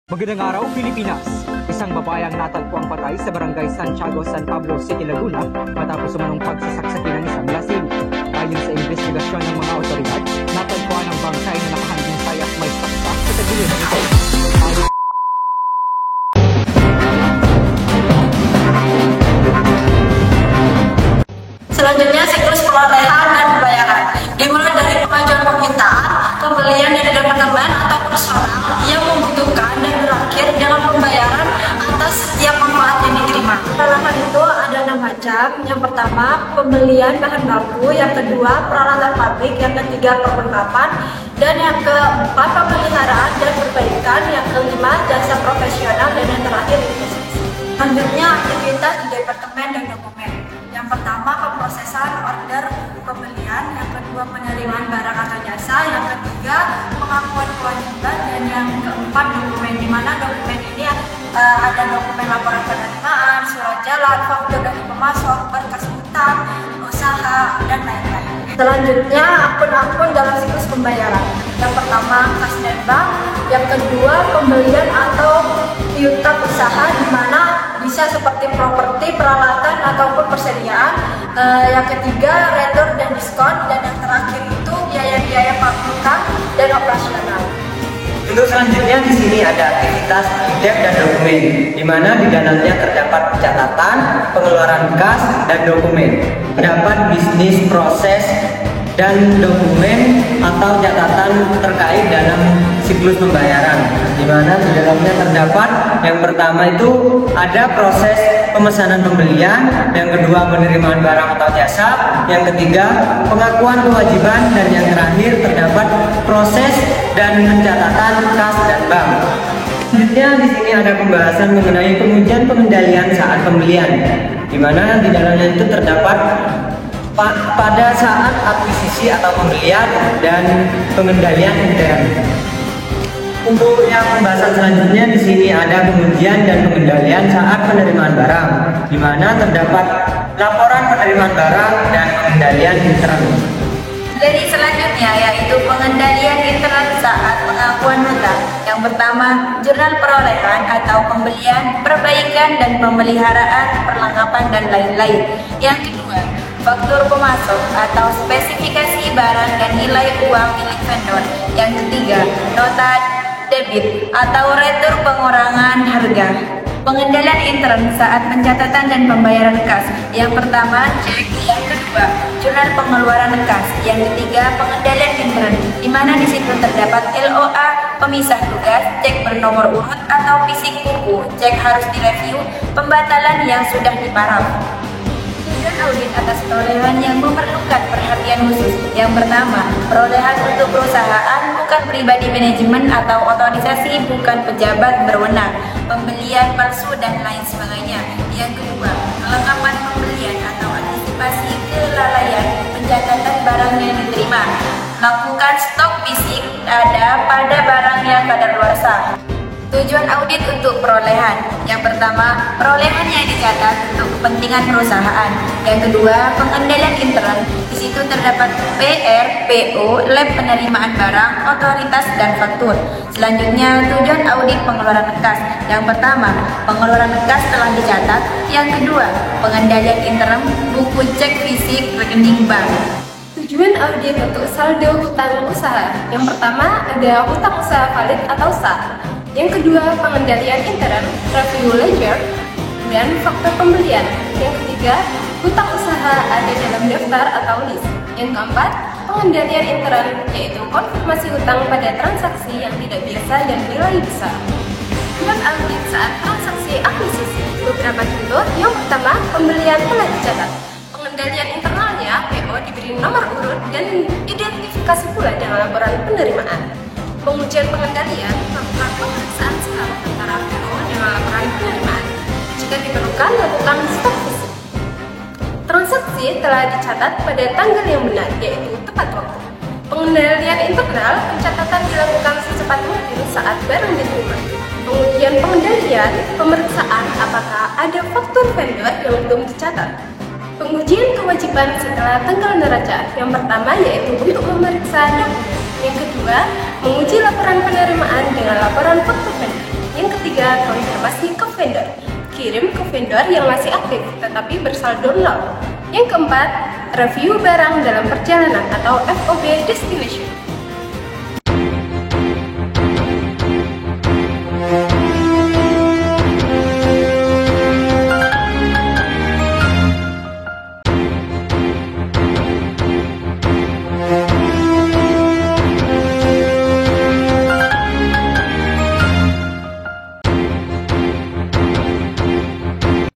Magandang araw, Pilipinas! Isang babayang natagpuang patay sa barangay Santiago, San Pablo City, Laguna matapos umanong pagsasaksakin ng isang lasing. Ayon sa investigasyon ng mga otoridad, natagpuan ang bangkay na nakahandinsay at may saksak sa tagiliran nito. Selanjutnya siklus perolehan dan pembayaran dimulai dari pengajuan permintaan, pembelian dari departemen atau personal yang membutuhkan dan berakhir dengan pembayaran atas setiap manfaat yang diterima. Perolehan itu ada 6 macam. Yang pertama, pembelian bahan baku, yang kedua, peralatan pabrik, yang ketiga, perlengkapan, dan yang keempat, pemeliharaan dan perbaikan, yang kelima, jasa profesional, dan yang terakhir, investasi. Selanjutnya, aktivitas di departemen dan dokumen. Yang pertama, pemrosesan order pembelian, yang kedua, penerimaan barang atau jasa, yang ketiga, pengakuan kewajiban, dan yang keempat, dokumen, di mana dokumen ini ada dokumen laporan penerimaan, surat jalan, faktur dari pemasok, berkas utang, usaha, dan lain-lain. Selanjutnya, akun-akun dalam siklus pembayaran. Yang pertama, kas dan bank, yang kedua, pembelian atau piutang usaha, di mana bisa seperti properti, peralatan, ataupun persediaan. Yang ketiga, retur dan diskon, dan yang terakhir itu biaya-biaya pabrikan dan operasional. Untuk selanjutnya di sini ada aktivitas dep dan dokumen, di mana di dalamnya terdapat catatan, pengeluaran kas dan dokumen. Terdapat bisnis proses dan dokumen atau catatan terkait dalam siklus pembayaran, di mana di dalamnya terdapat yang pertama itu ada proses pemesanan pembelian, yang kedua penerimaan barang atau jasa, yang ketiga pengakuan kewajiban, dan yang terakhir terdapat proses dan pencatatan kas dan bank. Selanjutnya di sini ada pembahasan mengenai pengujian pengendalian saat pembelian, di mana di dalamnya itu terdapat pada saat akuisisi atau pembelian dan pengendalian intern. Untuk yang pembahasan selanjutnya di sini ada pengujian dan pengendalian saat penerimaan barang, di mana terdapat laporan penerimaan barang dan pengendalian intern. Dari selanjutnya yaitu pengendalian intern saat pengakuan hutang. Yang pertama, jurnal perolehan atau pembelian, perbaikan dan pemeliharaan, perlengkapan dan lain-lain. Yang kedua, faktur pemasok atau spesifikasi barang dan nilai uang milik vendor. Yang ketiga, nota debit atau retur pengurangan harga. Pengendalian intern saat pencatatan dan pembayaran kas. Yang pertama, cek. Yang kedua, jurnal pengeluaran kas. Yang ketiga, pengendalian intern, di mana di situ terdapat LOA, pemisah tugas, cek bernomor urut atau fisik buku, cek harus direview, pembatalan yang sudah diparaf. Tujuan audit atas perolehan yang memerlukan perhatian khusus. Yang pertama, perolehan untuk perusahaan, bukan pribadi manajemen atau otorisasi, bukan pejabat berwenang, pembelian palsu dan lain sebagainya. Yang kedua, kelengkapan pembelian atau antisipasi kelalaian, pencatatan barang yang diterima, lakukan stok fisik ada pada barang yang kadaluarsa. Tujuan audit untuk perolehan. Yang pertama, perolehan yang dicatat untuk kepentingan perusahaan. Yang kedua, pengendalian intern. Di situ terdapat PR, PO, lab penerimaan barang, otoritas dan faktur. Selanjutnya, tujuan audit pengeluaran kas. Yang pertama, pengeluaran kas telah dicatat. Yang kedua, pengendalian intern, buku cek fisik, rekening bank. Tujuan audit untuk saldo hutang usaha. Yang pertama ada hutang usaha valid atau sah. Yang kedua, pengendalian intern, review ledger, dan faktor pembelian. Yang ketiga, hutang usaha ada dalam daftar atau list. Yang keempat, pengendalian intern, yaitu konfirmasi hutang pada transaksi yang tidak biasa dan nilai besar. Tujuan audit saat transaksi akuisisi. Beberapa contoh. Yang pertama, pembelian telah dicatat. Pengendalian internalnya, PO diberi nomor urut dan identifikasi pula dengan laporan penerimaan. Pengujian pengendalian melakukan pemeriksaan skala antara PO dengan laporan penerimaan. Jika diperlukan, lakukan stok fisik. Transaksi telah dicatat pada tanggal yang benar, yaitu tepat waktu. Pengendalian internal, pencatatan dilakukan secepat mungkin saat barang diterima. Pengujian pengendalian, pemeriksaan apakah ada faktur vendor yang belum dicatat. Pengujian kewajiban setelah tanggal neraca. Yang pertama yaitu untuk memeriksa dokumen. Yang kedua, menguji laporan penerimaan dengan laporan faktur vendor. Yang dikirim ke vendor yang masih aktif tetapi bersaldo nol. Yang keempat, review barang dalam perjalanan atau FOB destination.